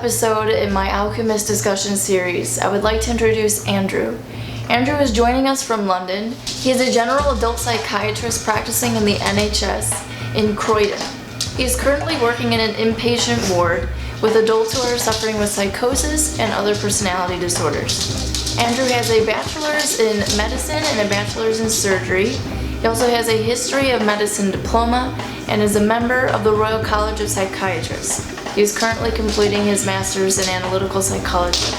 episode in my Alchemist discussion series, I would like to introduce Andrew. Andrew is joining us from London. He is a general adult psychiatrist practicing in the NHS in Croydon. He is currently working in an inpatient ward with adults who are suffering with psychosis and other personality disorders. Andrew has a bachelor's in medicine and a bachelor's in surgery. He also has a History of Medicine Diploma and is a member of the Royal College of Psychiatrists. He is currently completing his master's in Analytical Psychology.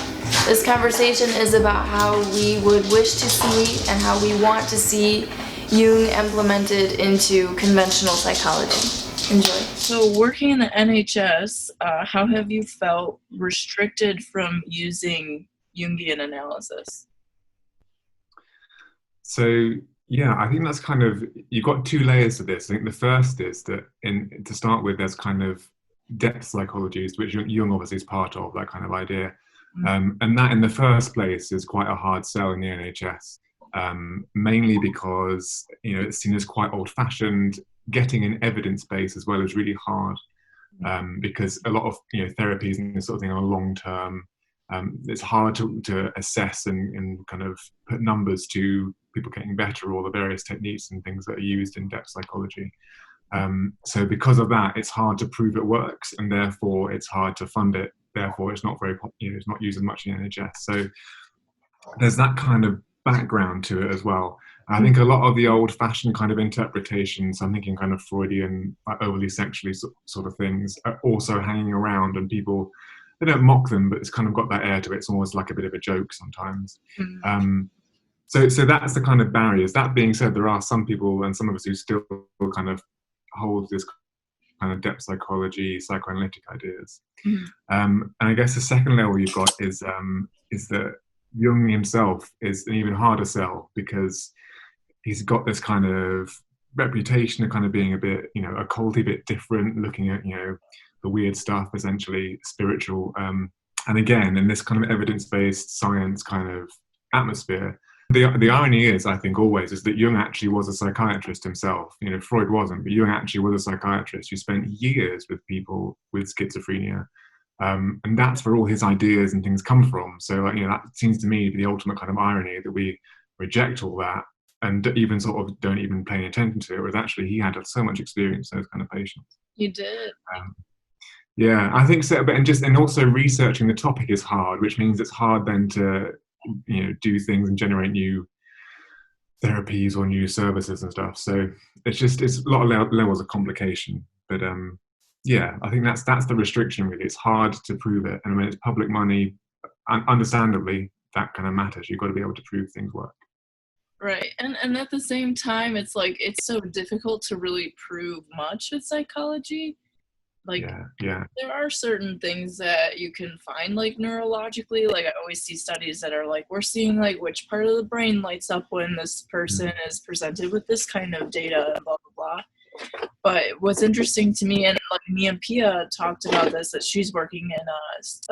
This conversation is about how we would wish to see and how we want to see Jung implemented into conventional psychology. Enjoy. So working in the NHS, how have you felt restricted from using Jungian analysis? So, yeah, I think that's kind of, you've got two layers to this. I think the first is that, to start with, there's kind of depth psychologies, which Jung obviously is part of, that kind of idea. And that in the first place is quite a hard sell in the NHS, mainly because, it's seen as quite old-fashioned. Getting an evidence base as well is really hard, because a lot of therapies and this sort of thing are long term. It's hard to assess and kind of put numbers to people getting better, or the various techniques and things that are used in depth psychology. So because of that, it's hard to prove it works, and therefore it's hard to fund it. Therefore, it's not very it's not used as much in the NHS. So there's that kind of background to it as well. I think a lot of the old-fashioned kind of interpretations, I'm thinking kind of Freudian, overly sexually sort of things, are also hanging around, and people, they don't mock them, but it's kind of got that air to it. It's almost like a bit of a joke sometimes. So that's the kind of barriers. That being said, there are some people and some of us who still kind of hold this kind of depth psychology, psychoanalytic ideas. And I guess the second level you've got is that Jung himself is an even harder sell, because he's got this kind of reputation of kind of being a bit, occulty, a bit different, looking at, the weird stuff, essentially spiritual. And again, in this kind of evidence-based science kind of atmosphere, the irony is, I think always, is that Jung actually was a psychiatrist himself. Freud wasn't, but Jung actually was a psychiatrist who spent years with people with schizophrenia. And that's where all his ideas and things come from. So, that seems to me the ultimate kind of irony, that we reject all that and even sort of don't even pay any attention to it, whereas actually he had so much experience with those kind of patients. You did. Yeah, I think so. But and also researching the topic is hard, which means it's hard then to do things and generate new therapies or new services and stuff. So it's a lot of levels of complication. But yeah, I think that's the restriction really. It's hard to prove it, and when it's public money, understandably, that kind of matters. You've got to be able to prove things work. Right, and at the same time, it's like it's so difficult to really prove much with psychology. Like, yeah. There are certain things that you can find, like, neurologically. Like, I always see studies that are like, we're seeing, like, which part of the brain lights up when this person is presented with this kind of data, and blah, blah, blah. But what's interesting to me, and like me and Pia talked about this, that she's working in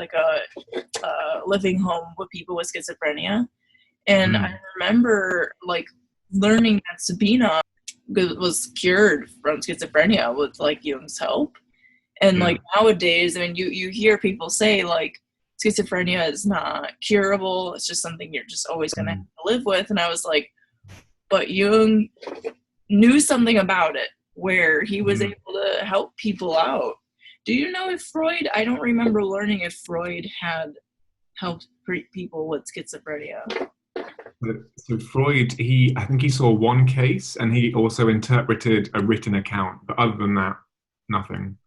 a living home with people with schizophrenia. And I remember, like, learning that Sabina was cured from schizophrenia with, like, Jung's help. And, like, nowadays, I mean, you hear people say, like, schizophrenia is not curable. It's just something you're just always going to have to live with. And I was like, but Jung knew something about it, where he was able to help people out. Do you know if Freud, I don't remember learning if Freud had helped people with schizophrenia. So Freud, I think he saw one case, and he also interpreted a written account, but other than that, nothing.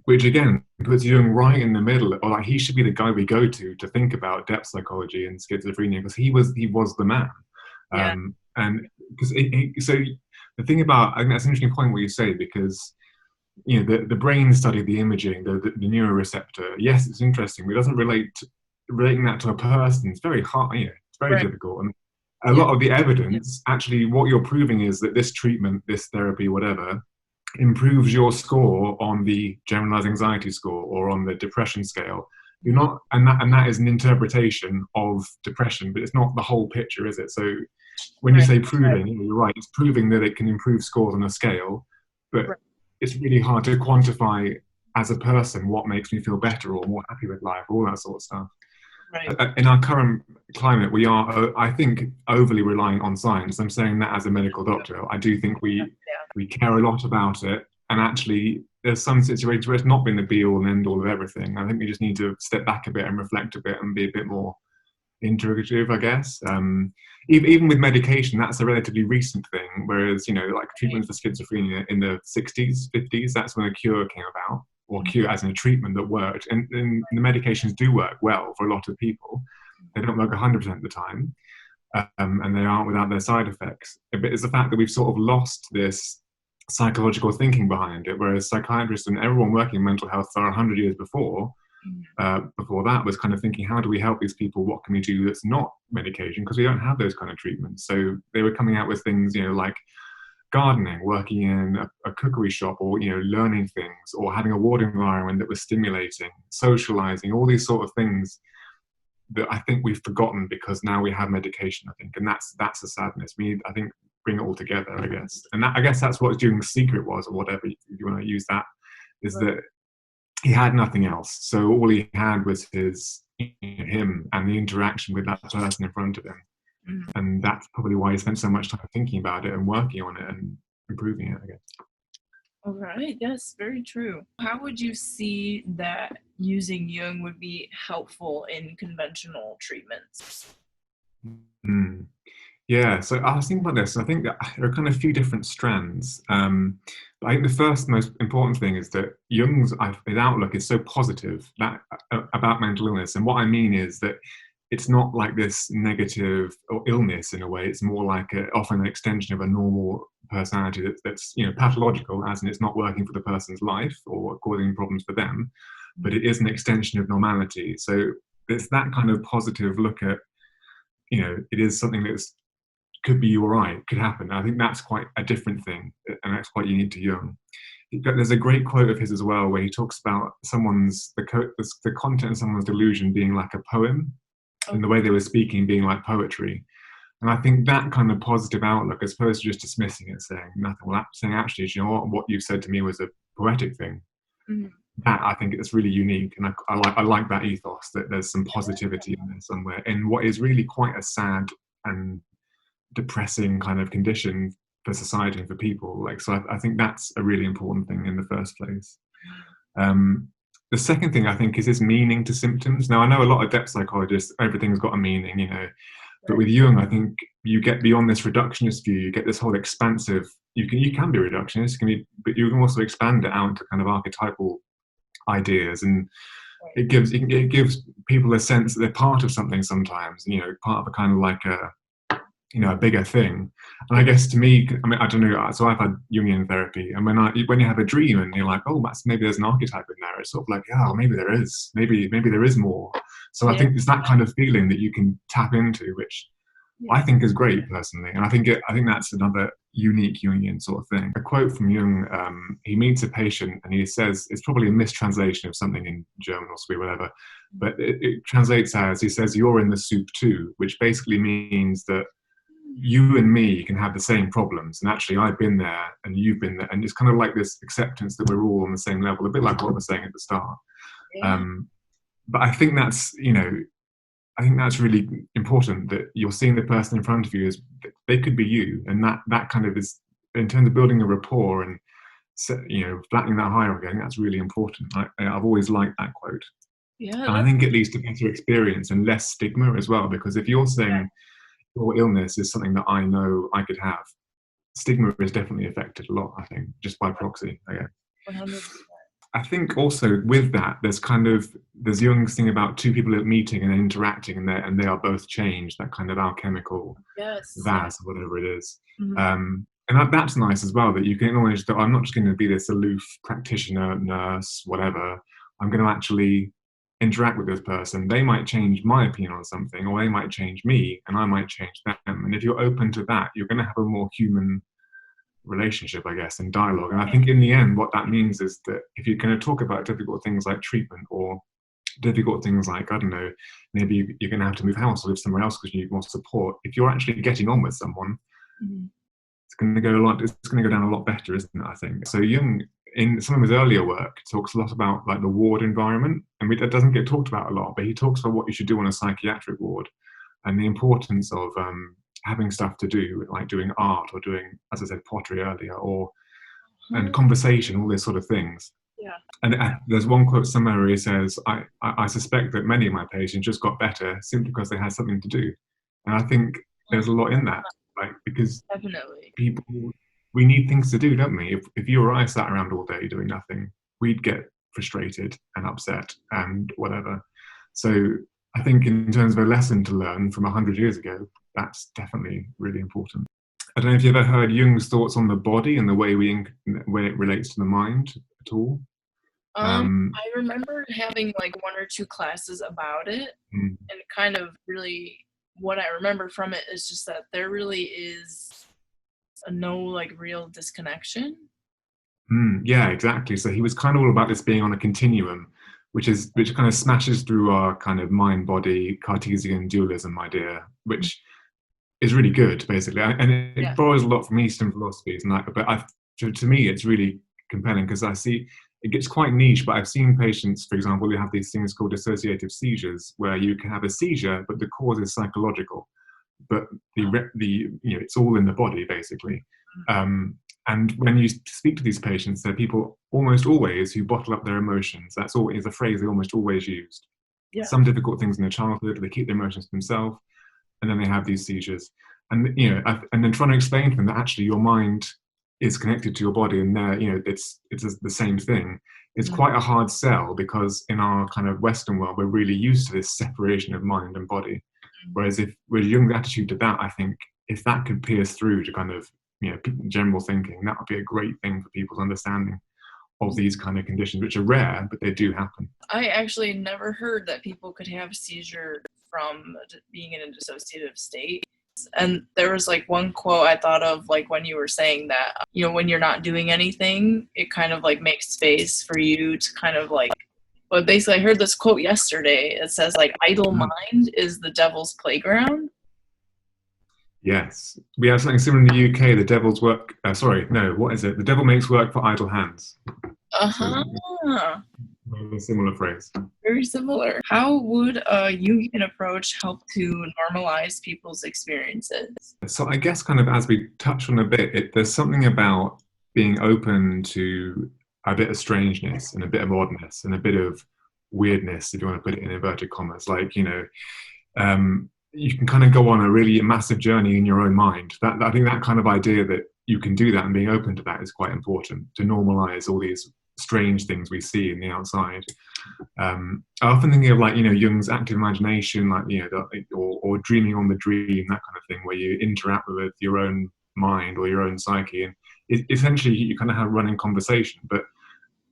Which again puts Jung right in the middle, or like he should be the guy we go to think about depth psychology and schizophrenia, because he was the man. And because so the thing about, I think that's an interesting point what you say, because the brain study, the imaging, the neuroreceptor, yes, it's interesting, but it doesn't relating that to a person. It's very hard. It's very difficult, and a lot of the evidence, actually, what you're proving is that this treatment, this therapy, whatever, improves your score on the generalized anxiety score or on the depression scale. You're not, and that is an interpretation of depression, but it's not the whole picture, is it? So when you say proving, you're right, it's proving that it can improve scores on a scale, but it's really hard to quantify as a person, what makes me feel better or more happy with life, all that sort of stuff. Right. In our current climate, we are, I think, overly relying on science. I'm saying that as a medical doctor. I do think we care a lot about it, and actually there's some situations where it's not been the be all and end all of everything. I think we just need to step back a bit and reflect a bit and be a bit more integrative, I guess. Even with medication, that's a relatively recent thing, whereas, you know, like treatments for schizophrenia in the 60s, 50s, that's when a cure came about, or cure as in a treatment that worked. And the medications do work well for a lot of people. They don't work 100% of the time, and they aren't without their side effects. But it's the fact that we've sort of lost this psychological thinking behind it, whereas psychiatrists and everyone working in mental health for 100 years before that was kind of thinking, how do we help these people? What can we do that's not medication? Because we don't have those kind of treatments. So they were coming out with things, you know, like gardening, working in a cookery shop, or, you know, learning things, or having a ward environment that was stimulating, socializing, all these sort of things that I think we've forgotten because now we have medication, I think. And that's a sadness. We need, I think, bring it all together, I guess. And I guess that's what Jung's secret was, or whatever, if you want to use that, is that he had nothing else. So all he had was him and the interaction with that person in front of him. And that's probably why he spent so much time thinking about it and working on it and improving it, I guess. All right. Yes, very true. How would you see that using Jung would be helpful in conventional treatments? Yeah, so I was thinking about this. I think that there are kind of a few different strands. But I think the first most important thing is that Jung's his outlook is so positive about mental illness. And what I mean is that it's not like this negative or illness in a way. It's more like often an extension of a normal personality that's, you know, pathological, as in it's not working for the person's life or causing problems for them, but it is an extension of normality. So it's that kind of positive look at, you know, it is something that's could be all right, could happen. I think that's quite a different thing, and that's quite unique to Jung. There's a great quote of his as well, where he talks about the content of someone's delusion being like a poem, and the way they were speaking being like poetry. And I think that kind of positive outlook, as opposed to just dismissing it, saying nothing, well, saying actually, you know what you said to me was a poetic thing. That, I think, it's really unique, and I like that ethos, that there's some positivity in there somewhere, in what is really quite a sad and depressing kind of condition for society and for people. Like, so I think that's a really important thing in the first place. The second thing, I think, is his meaning to symptoms. Now, I know a lot of depth psychologists, everything's got a meaning, you know, but with Jung, I think you get beyond this reductionist view. You get this whole expansive. You can be reductionist, but you can also expand it out to kind of archetypal ideas, and it gives people a sense that they're part of something sometimes. You know, part of a kind of like a bigger thing. And I guess to me, I mean, I don't know, so I've had Jungian therapy, and when you have a dream and you're like, oh, maybe there's an archetype in there, it's sort of like, yeah, maybe there is, maybe there is more. So I think it's that kind of feeling that you can tap into, which I think is great personally. And I think that's another unique Jungian sort of thing. A quote from Jung, he meets a patient and he says, it's probably a mistranslation of something in German or Swedish, whatever, but it translates as, he says, you're in the soup too, which basically means that you and me can have the same problems, and actually I've been there and you've been there, and it's kind of like this acceptance that we're all on the same level, a bit like what I was saying at the start. But I think that's really important, that you're seeing the person in front of you as they could be you, and that kind of is, in terms of building a rapport and, you know, flattening that hierarchy. I think that's really important. I've always liked that quote. And I think it leads to better experience and less stigma as well, because if you're saying your illness is something that I know I could have, stigma is definitely affected a lot, I think, just by proxy, I guess. 100%. I think also with that, there's Jung's thing about two people meeting and interacting, and they are both changed, that kind of alchemical vase, or whatever it is. And that's nice as well, that you can acknowledge that I'm not just going to be this aloof practitioner, nurse, whatever. I'm going to actually interact with this person. They might change my opinion on something, or they might change me, and I might change them. And if you're open to that, you're going to have a more human relationship, I guess, and dialogue. And I think in the end, what that means is that if you're going to talk about difficult things like treatment, or difficult things like, I don't know, maybe you're going to have to move house or live somewhere else because you need more support, if you're actually getting on with someone, it's going to go down a lot better, isn't it, I think. So Jung, in some of his earlier work, talks a lot about like the ward environment, and that doesn't get talked about a lot, but he talks about what you should do on a psychiatric ward and the importance of having stuff to do, like doing art or doing, as I said, pottery earlier, or and conversation, all these sort of things. Yeah. And there's one quote somewhere where he says, I suspect that many of my patients just got better simply because they had something to do. And I think there's a lot in that, like, because Definitely. people, we need things to do, don't we? If you or I sat around all day doing nothing, we'd get frustrated and upset and whatever. So I think in terms of a lesson to learn from 100 years ago, that's definitely really important. I don't know if you've ever heard Jung's thoughts on the body and the way it relates to the mind at all. I remember having like one or two classes about it, and kind of really what I remember from it is just that there really is no like real disconnection. Yeah, exactly. So he was kind of all about this being on a continuum, which kind of smashes through our kind of mind-body Cartesian dualism idea, which is really good, basically, and it borrows a lot from Eastern philosophies, and to me, it's really compelling because I see it gets quite niche. But I've seen patients, for example, who have these things called dissociative seizures, where you can have a seizure, but the cause is psychological, but it's all in the body, basically. And when you speak to these patients, they're people almost always who bottle up their emotions. That's always a phrase they almost always used. Yeah. Some difficult things in their childhood, they keep their emotions to themselves, and then they have these seizures. And and then trying to explain to them that actually your mind is connected to your body, and it's the same thing. It's quite a hard sell because in our kind of Western world, we're really used to this separation of mind and body. Whereas with Jung's attitude to that, I think if that could pierce through to kind of general thinking, that would be a great thing for people's understanding of these kind of conditions, which are rare, but they do happen. I actually never heard that people could have seizure from being in a dissociative state. And there was like one quote I thought of, like when you were saying that, when you're not doing anything, it kind of like makes space for you to kind of like, but basically I heard this quote yesterday. It says like, idle mind is the devil's playground. Yes. We have something similar in the UK, the devil's work, what is it? The devil makes work for idle hands. Uh-huh. So, a similar phrase. Very similar. How would a Jungian approach help to normalize people's experiences? So I guess kind of as we touched on a bit, there's something about being open to a bit of strangeness and a bit of oddness and a bit of weirdness, if you want to put it in inverted commas. Like, you can kind of go on a really massive journey in your own mind. I think that kind of idea that you can do that and being open to that is quite important to normalize all these strange things we see in the outside. I often think of like, Jung's active imagination, like, or dreaming on the dream, that kind of thing, where you interact with your own mind or your own psyche. And essentially you kind of have running conversation, but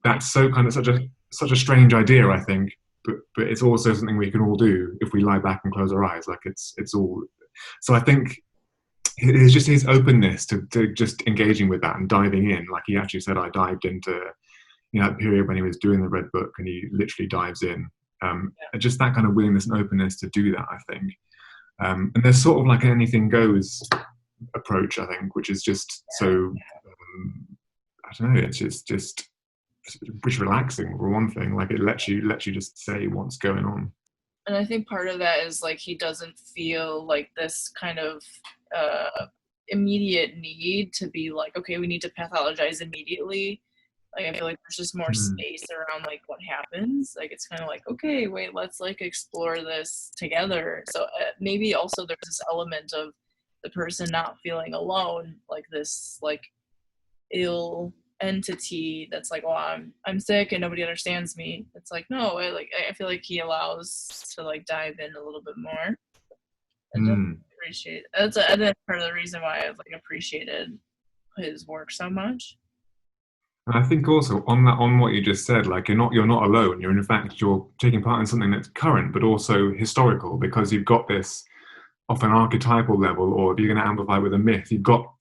that's so kind of such a strange idea, I think. But it's also something we can all do if we lie back and close our eyes. Like it's all. So I think it's just his openness to just engaging with that and diving in. Like he actually said, I dived into that period when he was doing the Red Book, and he literally dives in. Just that kind of willingness and openness to do that, I think. And there's sort of like an anything goes approach, I think, which is just so. I don't know. It's just. Which relaxing for one thing, like it lets you just say what's going on. And I think part of that is like he doesn't feel like this kind of immediate need to be like, okay, we need to pathologize immediately. Like I feel like there's just more space around like what happens. Like it's kind of like, okay, wait, let's like explore this together. So maybe also there's this element of the person not feeling alone, like this like ill entity that's like, well, I'm sick and nobody understands me. It's like, no, I feel like he allows to like dive in a little bit more. And appreciate that's part of the reason why I've like appreciated his work so much. And I think also on what you just said, like you're not alone. You're in fact you're taking part in something that's current but also historical, because you've got this off an archetypal level, or if you're going to amplify with a myth, you've got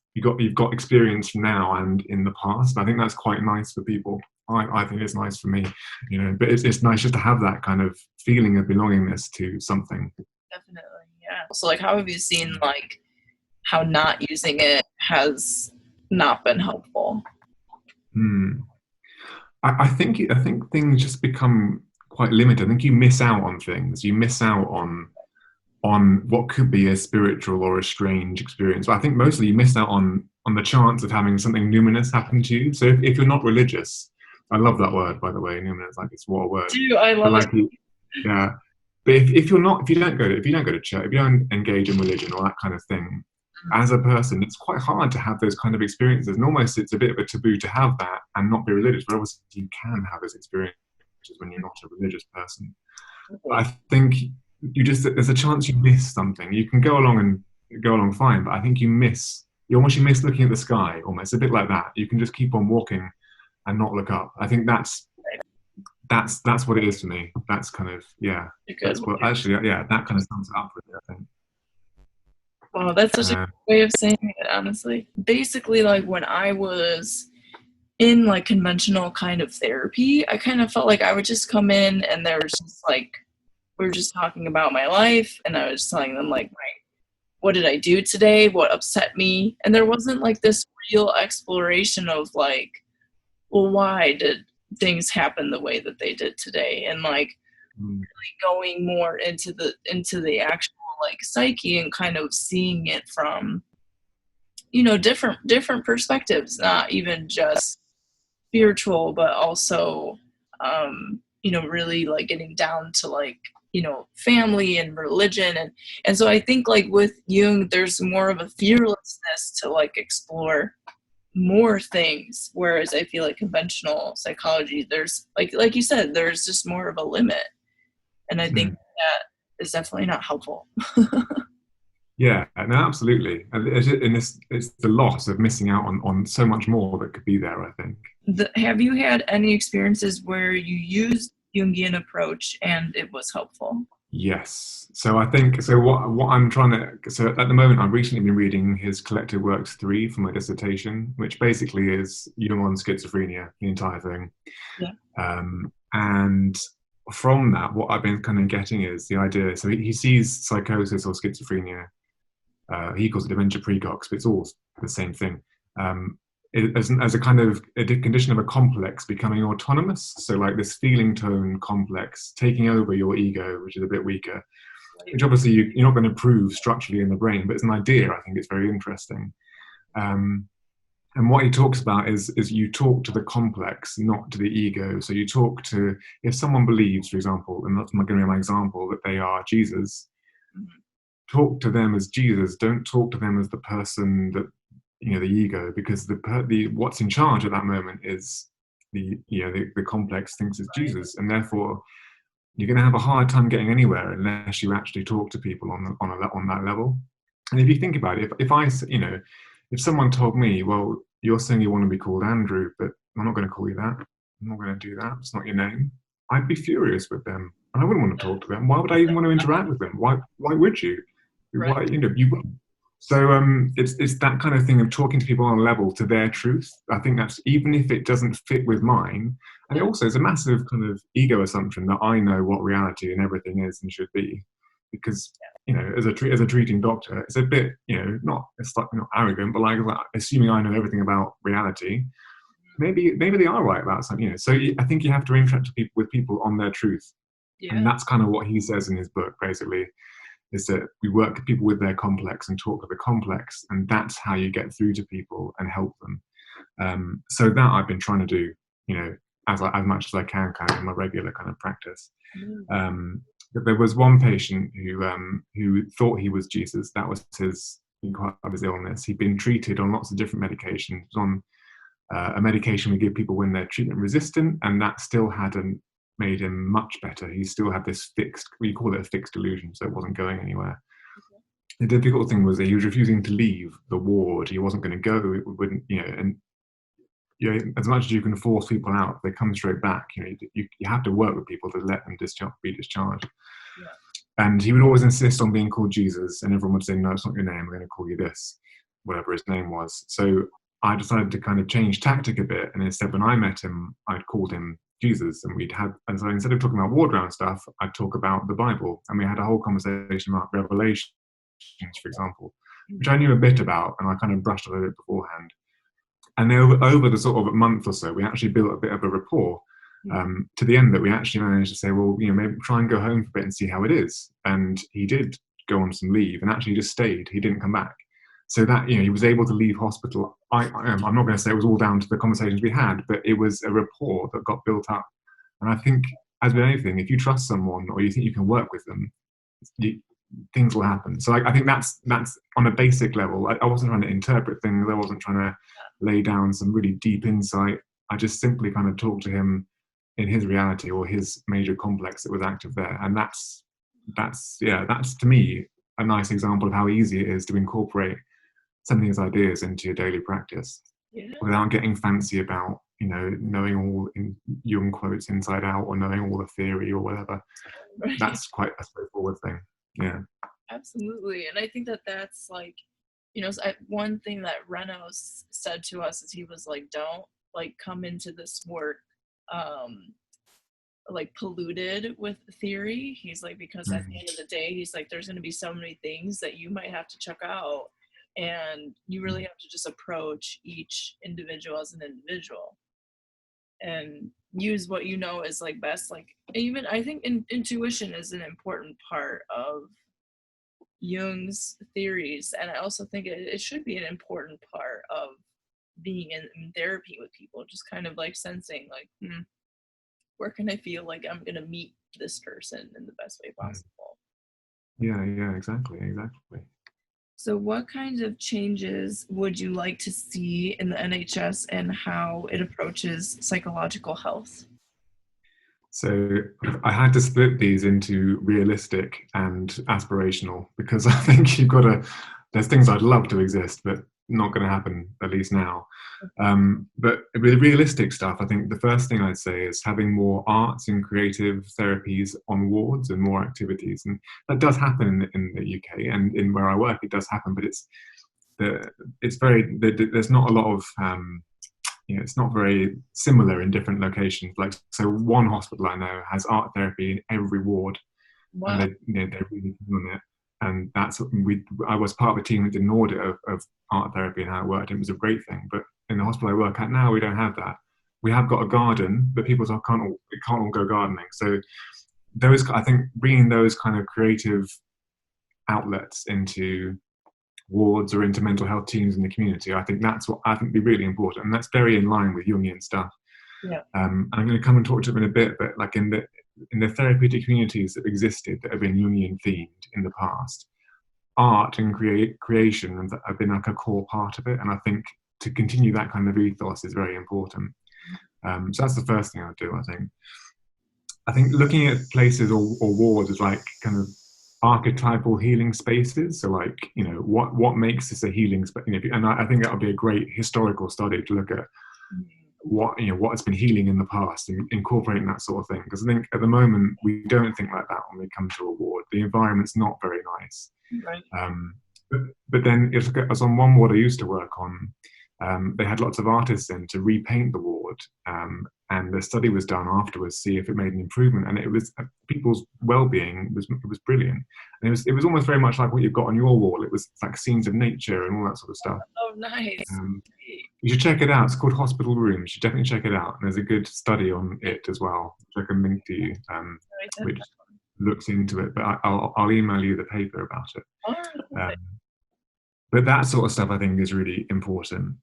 experience now and in the past. I think that's quite nice for people. I think it's nice for me, but it's nice just to have that kind of feeling of belongingness to something. Definitely, yeah. So like, how have you seen like how not using it has not been helpful? I think things just become quite limited. I think you miss out on things. You miss out on what could be a spiritual or a strange experience. But I think mostly you miss out on the chance of having something numinous happen to you. So if you're not religious, I love that word, by the way, numinous. Like, it's what a word. Do I But love like, it? yeah. But if you're not, if you don't go to church, if you don't engage in religion or that kind of thing, as a person, it's quite hard to have those kind of experiences. And almost it's a bit of a taboo to have that and not be religious. But obviously you can have those experiences when you're not a religious person. But I think there's a chance you miss something. You can go along fine, but I think you miss looking at the sky, almost a bit like that. You can just keep on walking and not look up. I think that's what it is to me. That's kind of, yeah. That's what, actually, yeah, that kind of sums it up really, I think. Wow, that's such a good way of saying it, honestly. Basically, like, when I was in like conventional kind of therapy, I kind of felt like I would just come in and there was just like, we were just talking about my life, and I was telling them like, what did I do today? What upset me? And there wasn't like this real exploration of like, well, why did things happen the way that they did today? And like really going more into the actual like psyche and kind of seeing it from, you know, different perspectives, not even just spiritual, but also you know, really like getting down to like, you know, family and religion. And so I think like with Jung, there's more of a fearlessness to like explore more things, whereas I feel like conventional psychology, there's like you said, there's just more of a limit, and I think that is definitely not helpful. Yeah, no, absolutely. And it's the loss of missing out on so much more that could be there, I think. Have you had any experiences where you used Jungian approach and it was helpful? Yes. So I think, so what I'm trying to, so at the moment, I've recently been reading his collected works 3 for my dissertation, which basically is Jung on schizophrenia, the entire thing. Yeah. And from that, what I've been kind of getting is the idea, so he sees psychosis or schizophrenia, he calls it dementia precox, but it's all the same thing, as a kind of a condition of a complex becoming autonomous. So like this feeling tone complex taking over your ego, which is a bit weaker, which obviously you're not going to prove structurally in the brain, but it's an idea. I think it's very interesting. And what he talks about is you talk to the complex, not to the ego. So you talk to, if someone believes, for example, and that's going to be my example, that they are Jesus, talk to them as Jesus. Don't talk to them as the person that, you know, the ego, because the what's in charge at that moment is the complex thinks it's Jesus, and therefore you're going to have a hard time getting anywhere unless you actually talk to people on that level. And if you think about it, if someone told me, well, you're saying you want to be called Andrew, but I'm not going to call you that. I'm not going to do that. It's not your name. I'd be furious with them, and I wouldn't want to talk to them. Why would I even want to interact with them? Why would you? Why, you wouldn't. So it's that kind of thing of talking to people on a level to their truth. I think that's, even if it doesn't fit with mine, and it also is a massive kind of ego assumption that I know what reality and everything is and should be, because as a treating doctor, it's a bit it's like not arrogant, but like assuming I know everything about reality. Maybe they are right about something. So I think you have to interact with people on their truth, and that's kind of what he says in his book, basically. Is that we work with people with their complex and talk to the complex, and that's how you get through to people and help them. So that I've been trying to do, as much as I can, kind of in my regular kind of practice. But there was one patient who thought he was Jesus. That was his illness. He'd been treated on lots of different medications. On a medication we give people when they're treatment resistant, and that still hadn't made him much better. He still had this we call it a fixed delusion, so it wasn't going anywhere. The difficult thing was that he was refusing to leave the ward. He wasn't going to go. It wouldn't, and as much as you can force people out, they come straight back. You have to work with people to let them be discharged. And he would always insist on being called Jesus, and everyone would say, no, it's not your name, I'm going to call you this, whatever his name was. So I decided to kind of change tactic a bit, and instead when I met him, I'd called him Jesus, and so instead of talking about ward round stuff, I'd talk about the Bible, and we had a whole conversation about Revelations, for example, which I knew a bit about, and I kind of brushed on it beforehand. And over the sort of a month or so, we actually built a bit of a rapport, to the end that we actually managed to say, well, maybe try and go home for a bit and see how it is. And he did go on some leave and actually just stayed. He didn't come back. So that, he was able to leave hospital. I'm not going to say it was all down to the conversations we had, but it was a rapport that got built up. And I think, as with anything, if you trust someone or you think you can work with them, things will happen. So I think that's on a basic level. I wasn't trying to interpret things. I wasn't trying to lay down some really deep insight. I just simply kind of talked to him in his reality or his major complex that was active there. And that's to me a nice example of how easy it is to incorporate some of these ideas into your daily practice, without getting fancy about knowing all in Jung quotes inside out or knowing all the theory or whatever. Right. That's quite a straightforward thing. Yeah, absolutely. And I think that's like, one thing that Renos said to us is he was like, don't like come into this work like polluted with theory. He's like, because at the end of the day, he's like, there's going to be so many things that you might have to check out, and you really have to just approach each individual as an individual and use what is like best. Like, even I think intuition is an important part of Jung's theories, and I also think it should be an important part of being in therapy with people, just kind of like sensing like, where can I feel like I'm going to meet this person in the best way possible. Yeah, exactly. So what kinds of changes would you like to see in the NHS and how it approaches psychological health? So I had to split these into realistic and aspirational, because I think there's things I'd love to exist, but not going to happen, at least now. But with realistic stuff, I think the first thing I'd say is having more arts and creative therapies on wards and more activities. And that does happen in the UK, and in where I work, it does happen, but there's not a lot of, it's not very similar in different locations. Like, so one hospital I know has art therapy in every ward. Wow. And they're really doing it. And I was part of a team that did an audit of art therapy and how it worked. It was a great thing. But in the hospital I work at now, we don't have that. We have got a garden, but people can't all go gardening. So I think bringing those kind of creative outlets into wards or into mental health teams in the community, I think that's what I think would be really important. And that's very in line with Jungian stuff. Yeah. And I'm going to come and talk to them in a bit, but like in the therapeutic communities that existed that have been Jungian themed in the past, art and creation have been like a core part of it. And I think to continue that kind of ethos is very important. So that's the first thing I'll do, I think looking at places or wards as like kind of archetypal healing spaces. So like, what makes this a healing space? And I think that would be a great historical study to look at what's been healing in the past and incorporating that sort of thing. Because I think at the moment we don't think like that when we come to a ward. The environment's not very nice. Right. But then as on one ward I used to work on, they had lots of artists in to repaint the ward, and the study was done afterwards to see if it made an improvement, and it was people's well-being was brilliant, and it was almost very much like what you've got on your wall. It was like scenes of nature and all that sort of stuff. Oh, nice. You should check it out. It's called Hospital Room. You should definitely check it out, and there's a good study on it as well, which I can link to you, which looks into it, but I'll email you the paper about it. Oh, but that sort of stuff I think is really important.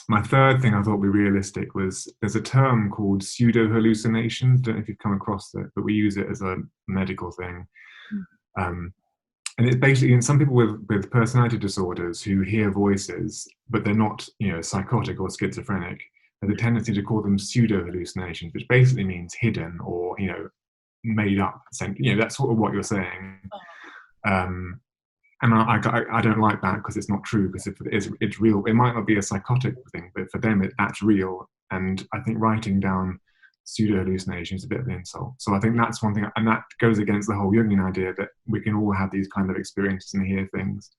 My third thing I thought would be realistic was there's a term called pseudo-hallucinations. Don't know if you've come across it, but we use it as a medical thing. And it's basically in some people with personality disorders who hear voices, but they're not psychotic or schizophrenic. There's a tendency to call them pseudo-hallucinations, which basically means hidden or made up. That's sort of what you're saying. And I don't like that, because it's not true, because it's real. It might not be a psychotic thing, but for them that's real. And I think writing down pseudo-hallucinations is a bit of an insult. So I think that's one thing, and that goes against the whole Jungian idea that we can all have these kind of experiences and hear things.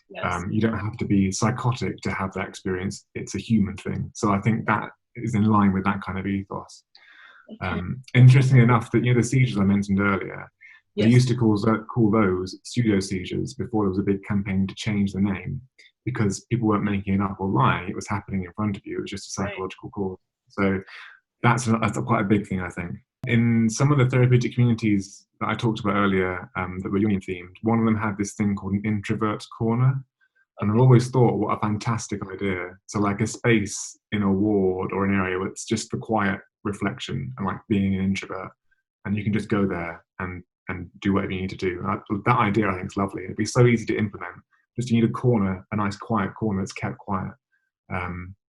Yes. You don't have to be psychotic to have that experience. It's a human thing. So I think that is in line with that kind of ethos. Okay. Interestingly enough, that the seizures I mentioned earlier, yes, they used to call those pseudo seizures before there was a big campaign to change the name. because people weren't making it up or lying. It was happening in front of you. It was just a psychological cause. So that's quite a big thing, I think. In some of the therapeutic communities that I talked about earlier that were Jungian themed, one of them had this thing called an introvert corner. And I've always thought, what a fantastic idea. So like a space in a ward or an area where it's just for quiet reflection and like being an introvert. And you can just go there and do whatever you need to do. That idea I think is lovely. It'd be so easy to implement. Just you need a corner, a nice quiet corner that's kept quiet.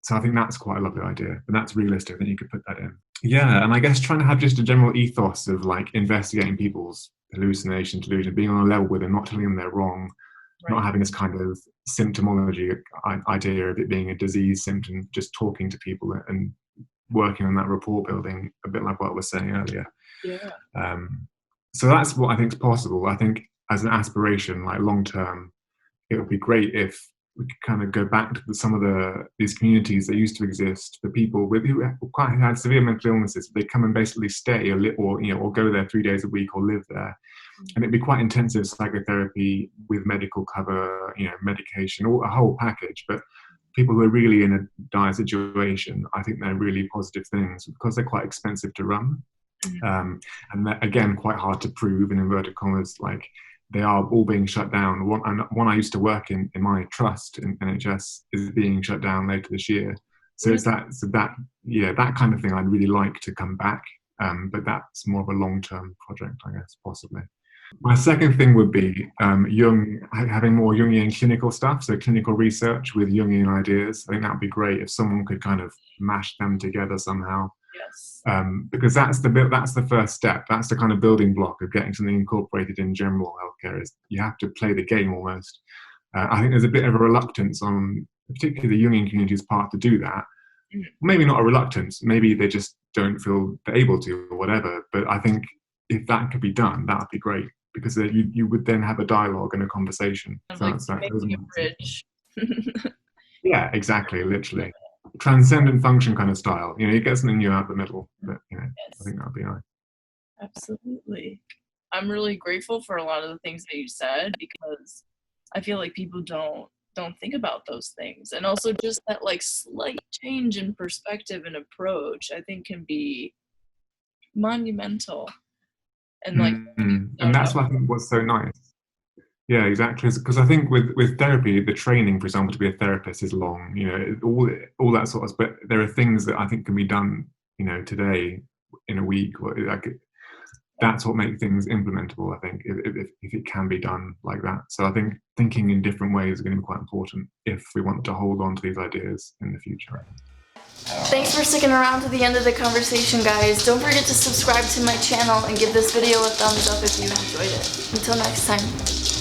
So I think that's quite a lovely idea, and that's realistic that you could put that in. Yeah, and I guess trying to have just a general ethos of like investigating people's hallucination, delusion, being on a level with them, not telling them they're wrong, not having this kind of symptomology idea of it being a disease symptom, just talking to people and working on that rapport building, a bit like what I was saying earlier. Yeah. So that's what I think is possible. I think as an aspiration, like long term, it would be great if we could kind of go back to some of these communities that used to exist for people who quite had severe mental illnesses. They come and basically stay or go there 3 days a week or live there. And it'd be quite intensive psychotherapy with medical cover, medication, a whole package. But people who are really in a dire situation, I think they're really positive things because they're quite expensive to run. And they're, again, quite hard to prove in inverted commas, like they are all being shut down. One I used to work in my trust in NHS is being shut down later this year. So it's that kind of thing I'd really like to come back. But that's more of a long-term project, I guess, possibly. My second thing would be Jung, having more Jungian clinical stuff, so clinical research with Jungian ideas. I think that would be great if someone could kind of mash them together somehow. Yes. Because that's the first step. That's the kind of building block of getting something incorporated in general healthcare. Is you have to play the game almost. I think there's a bit of a reluctance on particularly the Jungian community's part to do that. Maybe not a reluctance. Maybe they just don't feel they're able to or whatever. But I think if that could be done, that would be great. Because you would then have a dialogue and a conversation. Like making a bridge. Yeah, exactly, literally. Transcendent function kind of style. You get something new out the middle. But, Yes. I think that would be nice. Absolutely. I'm really grateful for a lot of the things that you said because I feel like people don't think about those things. And also just that like slight change in perspective and approach, I think can be monumental. And like, and that's what I think was so nice. Yeah, exactly. Because I think with therapy, the training, for example, to be a therapist is long. All that sort of. But there are things that I think can be done, today in a week. Or that's what makes things implementable. I think if it can be done like that. So I think thinking in different ways is going to be quite important if we want to hold on to these ideas in the future. Thanks for sticking around to the end of the conversation, guys. Don't forget to subscribe to my channel and give this video a thumbs up if you enjoyed it. Until next time.